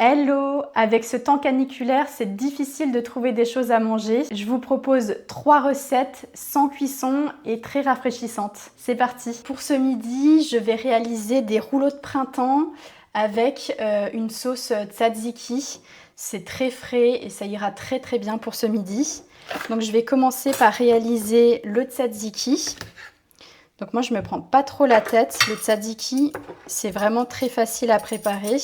Hello! Avec ce temps caniculaire, c'est difficile de trouver des choses à manger. Je vous propose 3 recettes sans cuisson et très rafraîchissantes. C'est parti! Pour ce midi, je vais réaliser des rouleaux de printemps avec une sauce tzatziki. C'est très frais et ça ira très bien pour ce midi. Donc je vais commencer par réaliser le tzatziki. Donc moi je me prends pas trop la tête. Le tzatziki, c'est vraiment très facile à préparer.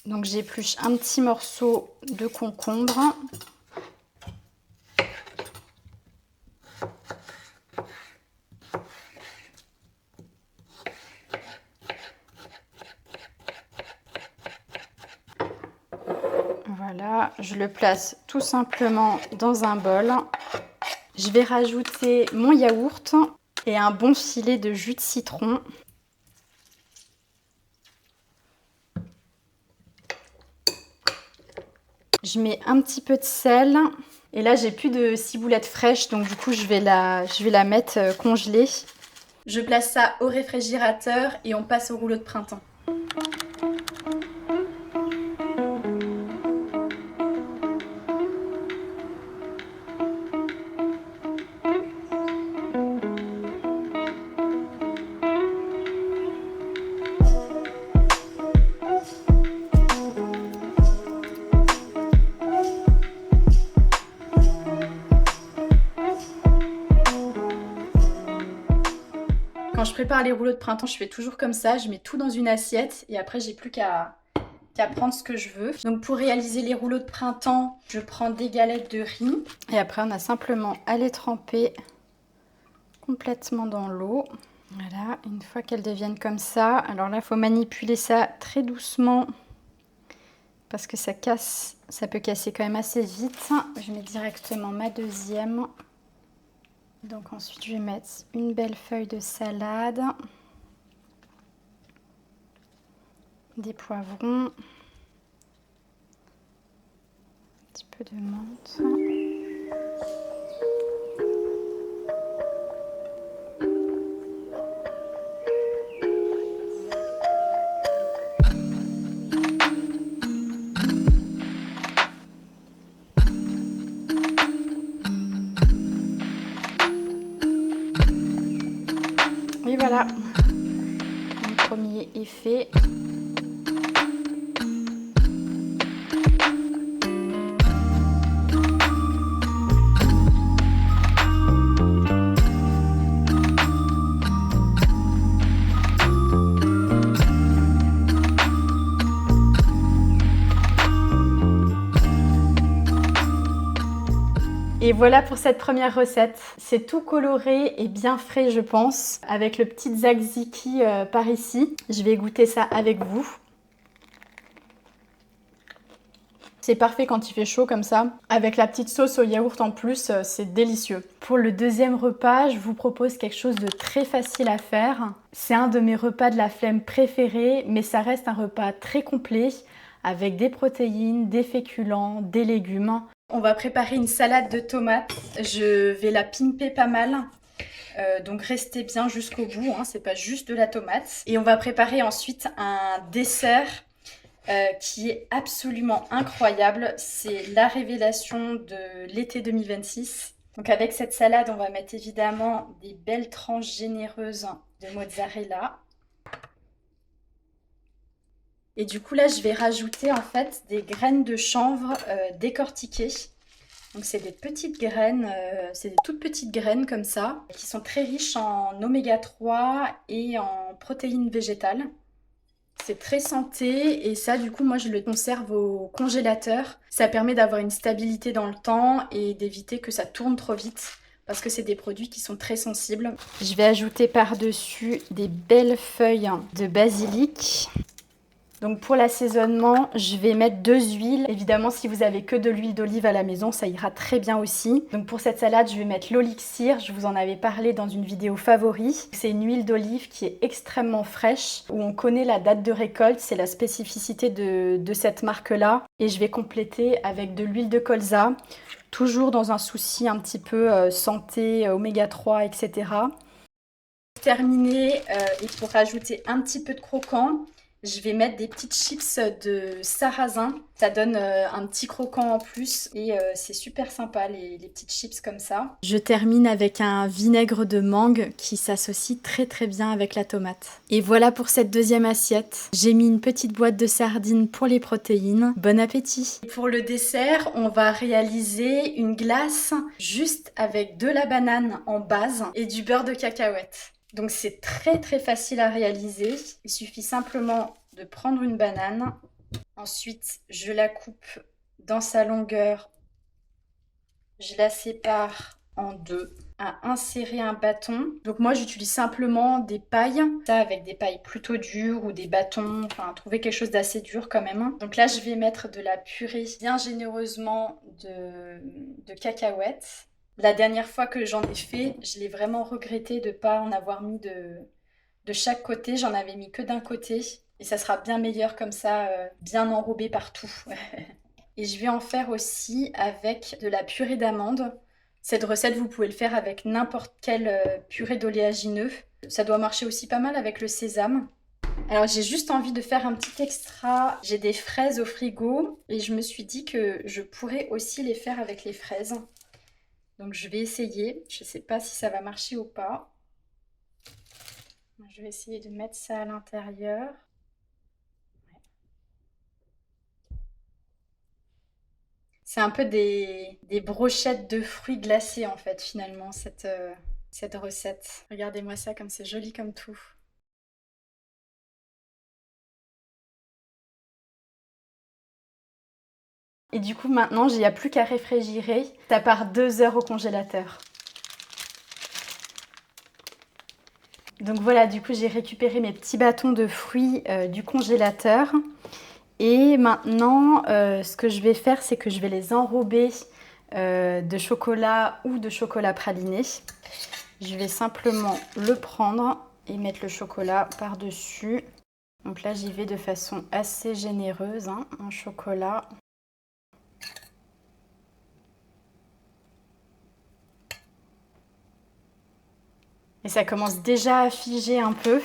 Donc j'épluche un petit morceau de concombre. Voilà, je le place tout simplement dans un bol. Je vais rajouter mon yaourt et un bon filet de jus de citron. Je mets un petit peu de sel. Et là, j'ai plus de ciboulette fraîche, donc du coup, je vais la mettre congelée. Je place ça au réfrigérateur et on passe au rouleau de printemps. Quand je prépare les rouleaux de printemps, je fais toujours comme ça, je mets tout dans une assiette et après j'ai plus qu'à prendre ce que je veux. Donc pour réaliser les rouleaux de printemps, je prends des galettes de riz et après on a simplement à les tremper complètement dans l'eau. Voilà, une fois qu'elles deviennent comme ça, alors là il faut manipuler ça très doucement parce que ça peut casser quand même assez vite. Je mets directement ma deuxième. Donc ensuite je vais mettre une belle feuille de salade, des poivrons, un petit peu de menthe. Et voilà, mon premier est fait. Et voilà pour cette première recette. C'est tout coloré et bien frais, je pense, avec le petit tzatziki par ici. Je vais goûter ça avec vous. C'est parfait quand il fait chaud comme ça. Avec la petite sauce au yaourt en plus, c'est délicieux. Pour le deuxième repas, je vous propose quelque chose de très facile à faire. C'est un de mes repas de la flemme préférés, mais ça reste un repas très complet avec des protéines, des féculents, des légumes. On va préparer une salade de tomates. Je vais la pimper pas mal. Donc restez bien jusqu'au bout, hein, c'est pas juste de la tomate. Et on va préparer ensuite un dessert qui est absolument incroyable. C'est la révélation de l'été 2026. Donc avec cette salade, on va mettre évidemment des belles tranches généreuses de mozzarella. Et du coup là, je vais rajouter en fait des graines de chanvre décortiquées. Donc c'est des petites graines, c'est des toutes petites graines comme ça, qui sont très riches en oméga 3 et en protéines végétales. C'est très santé et ça du coup moi je le conserve au congélateur. Ça permet d'avoir une stabilité dans le temps et d'éviter que ça tourne trop vite parce que c'est des produits qui sont très sensibles. Je vais ajouter par-dessus des belles feuilles de basilic. Donc pour l'assaisonnement, je vais mettre 2 huiles. Évidemment, si vous avez que de l'huile d'olive à la maison, ça ira très bien aussi. Donc pour cette salade, je vais mettre l'Olixir. Je vous en avais parlé dans une vidéo favori. C'est une huile d'olive qui est extrêmement fraîche, où on connaît la date de récolte. C'est la spécificité de cette marque-là. Et je vais compléter avec de l'huile de colza, toujours dans un souci un petit peu santé, oméga 3, etc. terminer et pour rajouter un petit peu de croquant, je vais mettre des petites chips de sarrasin. Ça donne un petit croquant en plus et c'est super sympa les petites chips comme ça. Je termine avec un vinaigre de mangue qui s'associe très très bien avec la tomate. Et voilà pour cette deuxième assiette. J'ai mis une petite boîte de sardines pour les protéines. Bon appétit! Et pour le dessert, on va réaliser une glace juste avec de la banane en base et du beurre de cacahuète. Donc c'est très très facile à réaliser. Il suffit simplement de prendre une banane. Ensuite, je la coupe dans sa longueur. Je la sépare en deux. À insérer un bâton. Donc moi j'utilise simplement des pailles. Ça avec des pailles plutôt dures ou des bâtons. Enfin, trouver quelque chose d'assez dur quand même. Donc là je vais mettre de la purée bien généreusement de cacahuètes. La dernière fois que j'en ai fait, je l'ai vraiment regretté de ne pas en avoir mis de chaque côté. J'en avais mis que d'un côté. Et ça sera bien meilleur comme ça, bien enrobé partout. Et je vais en faire aussi avec de la purée d'amandes. Cette recette, vous pouvez le faire avec n'importe quelle purée d'oléagineux. Ça doit marcher aussi pas mal avec le sésame. Alors j'ai juste envie de faire un petit extra. J'ai des fraises au frigo et je me suis dit que je pourrais aussi les faire avec les fraises. Donc je vais essayer, je ne sais pas si ça va marcher ou pas. Je vais essayer de mettre ça à l'intérieur. C'est un peu des brochettes de fruits glacés en fait finalement cette recette. Regardez-moi ça comme c'est joli comme tout. Et du coup maintenant il n'y a plus qu'à réfrigérer. Ça part 2 heures au congélateur. Donc voilà, du coup j'ai récupéré mes petits bâtons de fruits du congélateur. Et maintenant, ce que je vais faire, c'est que je vais les enrober de chocolat ou de chocolat praliné. Je vais simplement le prendre et mettre le chocolat par-dessus. Donc là, j'y vais de façon assez généreuse, hein, en chocolat. Et ça commence déjà à figer un peu.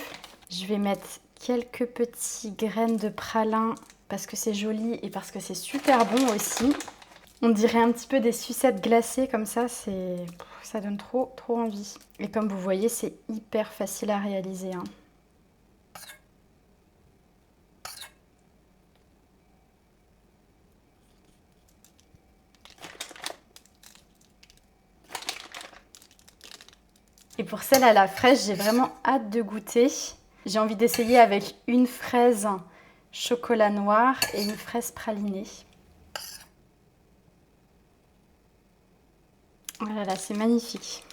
Je vais mettre quelques petites graines de pralin parce que c'est joli et parce que c'est super bon aussi. On dirait un petit peu des sucettes glacées comme ça, ça donne trop envie. Et comme vous voyez, c'est hyper facile à réaliser, hein. Et pour celle à la fraise, j'ai vraiment hâte de goûter. J'ai envie d'essayer avec une fraise chocolat noir et une fraise pralinée. Oh là là, c'est magnifique.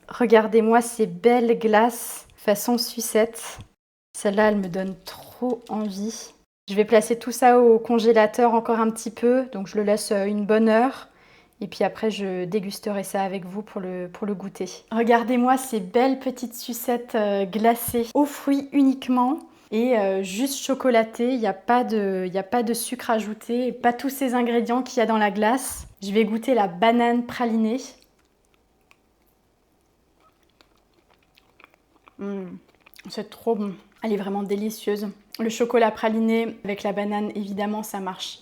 Regardez-moi ces belles glaces façon sucette. Celle-là, elle me donne trop envie. Je vais placer tout ça au congélateur encore un petit peu. Donc je le laisse une bonne heure. Et puis après, je dégusterai ça avec vous pour le goûter. Regardez-moi ces belles petites sucettes glacées aux fruits uniquement. Et juste chocolatées. Il n'y a pas de sucre ajouté. Et pas tous ces ingrédients qu'il y a dans la glace. Je vais goûter la banane pralinée. C'est trop bon. Elle est vraiment délicieuse. Le chocolat praliné avec la banane, évidemment, ça marche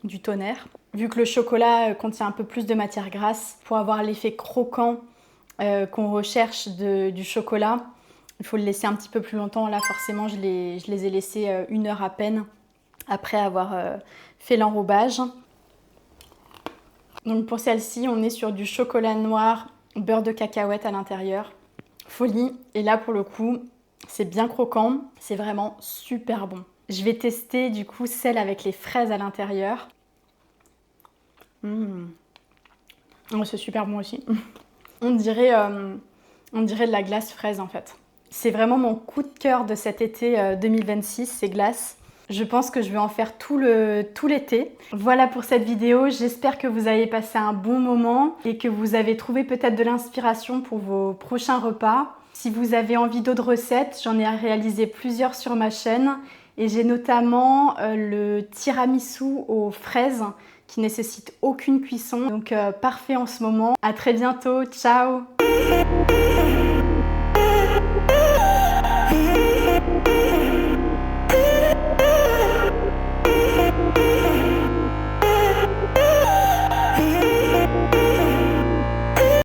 du tonnerre. Vu que le chocolat contient un peu plus de matière grasse, pour avoir l'effet croquant qu'on recherche du chocolat, il faut le laisser un petit peu plus longtemps. Là, forcément, je les ai laissés 1 heure à peine après avoir fait l'enrobage. Donc pour celle-ci, on est sur du chocolat noir, beurre de cacahuète à l'intérieur. Folie. Et là, pour le coup, c'est bien croquant. C'est vraiment super bon. Je vais tester du coup celle avec les fraises à l'intérieur. Oh, c'est super bon aussi. On dirait de la glace fraise en fait. C'est vraiment mon coup de cœur de cet été 2026, ces glaces. Je pense que je vais en faire tout l'été. Voilà pour cette vidéo. J'espère que vous avez passé un bon moment et que vous avez trouvé peut-être de l'inspiration pour vos prochains repas. Si vous avez envie d'autres recettes, j'en ai réalisé plusieurs sur ma chaîne. Et j'ai notamment le tiramisu aux fraises qui nécessite aucune cuisson. Donc parfait en ce moment. À très bientôt. Ciao!